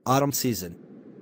Autumn season.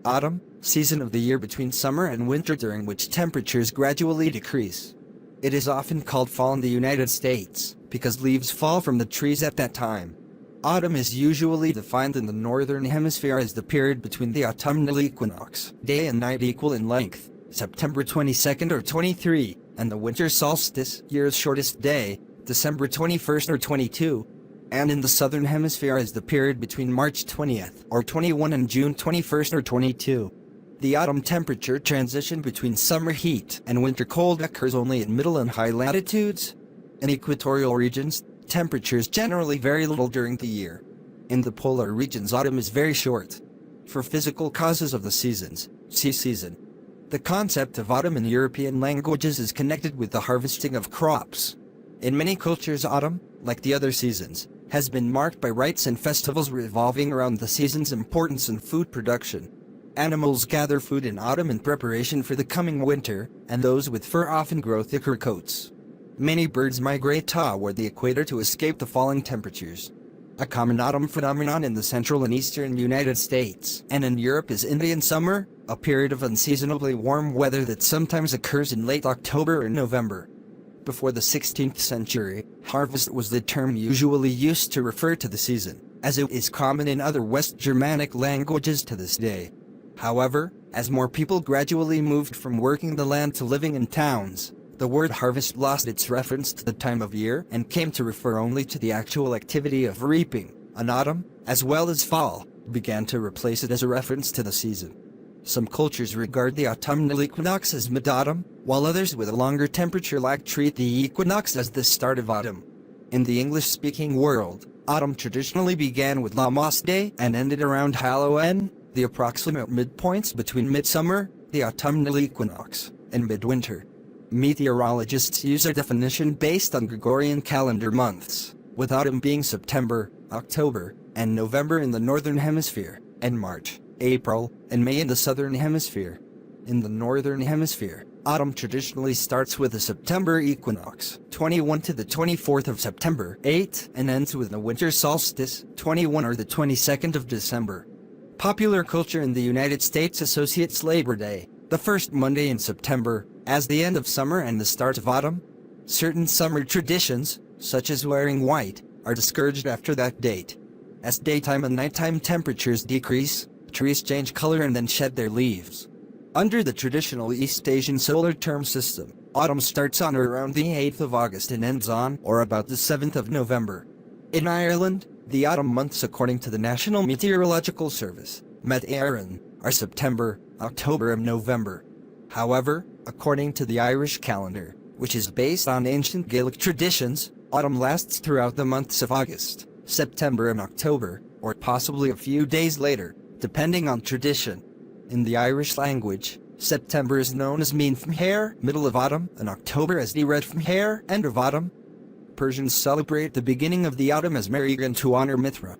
Autumn, season of the year between summer and winter during which temperatures gradually decrease. It is often called fall in the United States, because leaves fall from the trees at that time. Autumn is usually defined in the northern hemisphere as the period between the autumnal equinox, day and night equal in length, September 22nd or 23, and the winter solstice, year's shortest day, December 21st or 22, and in the southern hemisphere as the period between March 20th or 21 and June 21st or 22. The autumn temperature transition between summer heat and winter cold occurs only in middle and high latitudes. In equatorial regions, temperatures generally vary little during the year. In the polar regions, autumn is very short. For physical causes of the seasons, see season. The concept of autumn in European languages is connected with the harvesting of crops. In many cultures, autumn, like the other seasons, has been marked by rites and festivals revolving around the season's importance in food production. Animals gather food in autumn in preparation for the coming winter, and those with fur often grow thicker coats. Many birds migrate toward the equator to escape the falling temperatures. A common autumn phenomenon in the central and eastern United States and in Europe is Indian summer, a period of unseasonably warm weather that sometimes occurs in late October or November. Before the 16th century, harvest was the term usually used to refer to the season, as it is common in other West Germanic languages to this day. However, as more people gradually moved from working the land to living in towns, the word harvest lost its reference to the time of year and came to refer only to the actual activity of reaping. An autumn, as well as fall, began to replace it as a reference to the season. Some cultures regard the autumnal equinox as mid-autumn, while others with a longer temperature lag treat the equinox as the start of autumn. In the English-speaking world, autumn traditionally began with Lammas Day and ended around Halloween, the approximate midpoints between midsummer, the autumnal equinox, and midwinter. Meteorologists use a definition based on Gregorian calendar months, with autumn being September, October, and November in the northern hemisphere, and March, April, and May in the southern hemisphere. In the northern hemisphere, autumn traditionally starts with the September equinox, 21 to the 24th of September, 8, and ends with the winter solstice, 21 or the 22nd of December. Popular culture in the United States associates Labor Day, the first Monday in September, as the end of summer and the start of autumn. Certain summer traditions, such as wearing white, are discouraged after that date. As daytime and nighttime temperatures decrease, trees change color and then shed their leaves. Under the traditional East Asian solar term system, autumn starts on or around the 8th of August and ends on or about the 7th of November. In Ireland, the autumn months according to the National Meteorological Service, Met Éireann, are September, October and November. However, according to the Irish calendar, which is based on ancient Gaelic traditions, autumn lasts throughout the months of August, September and October, or possibly a few days later, depending on tradition. In the Irish language, September is known as Mean Fmhair, middle of autumn, and October as Red Fmhair, end of autumn. Persians celebrate the beginning of the autumn as Marigan to honor Mithra.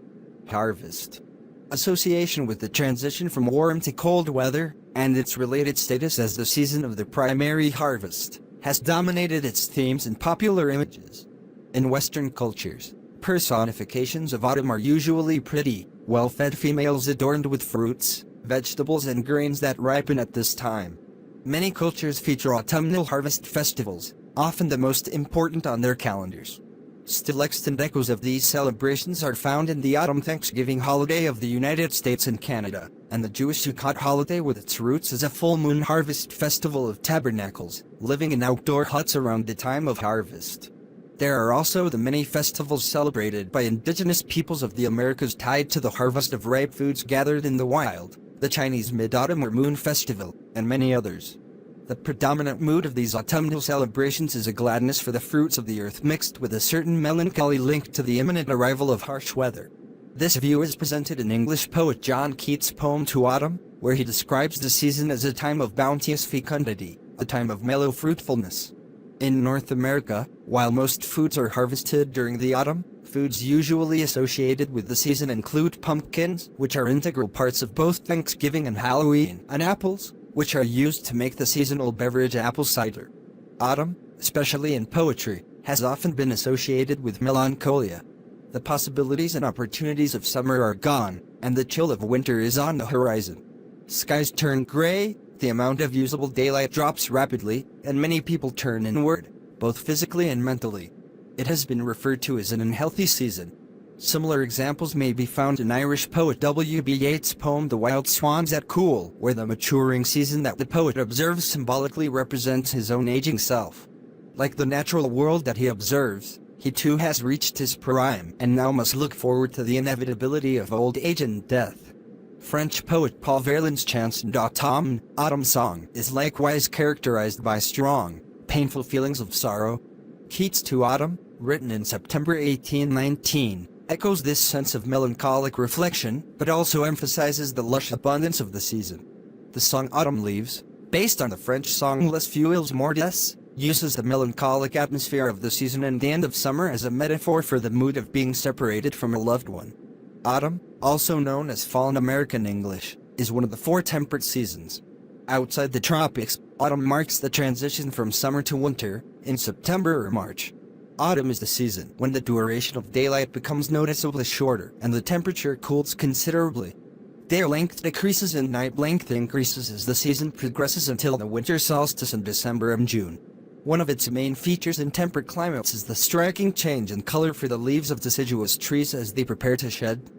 Harvest. Association with the transition from warm to cold weather, and its related status as the season of the primary harvest, has dominated its themes and popular images. In Western cultures, personifications of autumn are usually pretty, well-fed females adorned with fruits, vegetables and grains that ripen at this time. Many cultures feature autumnal harvest festivals, often the most important on their calendars. Still extant echoes of these celebrations are found in the autumn Thanksgiving holiday of the United States and Canada, and the Jewish Sukkot holiday with its roots as a full moon harvest festival of tabernacles, living in outdoor huts around the time of harvest. There are also the many festivals celebrated by indigenous peoples of the Americas tied to the harvest of ripe foods gathered in the wild, the Chinese Mid-Autumn or Moon Festival, and many others. The predominant mood of these autumnal celebrations is a gladness for the fruits of the earth mixed with a certain melancholy linked to the imminent arrival of harsh weather. This view is presented in English poet John Keats' poem To Autumn, where he describes the season as a time of bounteous fecundity, a time of mellow fruitfulness. In North America, while most foods are harvested during the autumn, foods usually associated with the season include pumpkins, which are integral parts of both Thanksgiving and Halloween, and apples, which are used to make the seasonal beverage apple cider. Autumn, especially in poetry, has often been associated with melancholia. The possibilities and opportunities of summer are gone, and the chill of winter is on the horizon. Skies turn gray, the amount of usable daylight drops rapidly, and many people turn inward, both physically and mentally. It has been referred to as an unhealthy season. Similar examples may be found in Irish poet W.B. Yeats' poem The Wild Swans at Cool, where the maturing season that the poet observes symbolically represents his own aging self. Like the natural world that he observes, he too has reached his prime and now must look forward to the inevitability of old age and death. French poet Paul Verlaine's chanson d'automne, Autumn Song, is likewise characterized by strong, painful feelings of sorrow. Keats' To Autumn, written in September 1819, echoes this sense of melancholic reflection, but also emphasizes the lush abundance of the season. The song Autumn Leaves, based on the French song Les Feuilles Mortes, uses the melancholic atmosphere of the season and the end of summer as a metaphor for the mood of being separated from a loved one. Autumn, also known as fall in American English, is one of the 4 temperate seasons. Outside the tropics, autumn marks the transition from summer to winter, in September or March. Autumn is the season when the duration of daylight becomes noticeably shorter and the temperature cools considerably. Day length decreases and night length increases as the season progresses until the winter solstice in December and June. One of its main features in temperate climates is the striking change in color for the leaves of deciduous trees as they prepare to shed.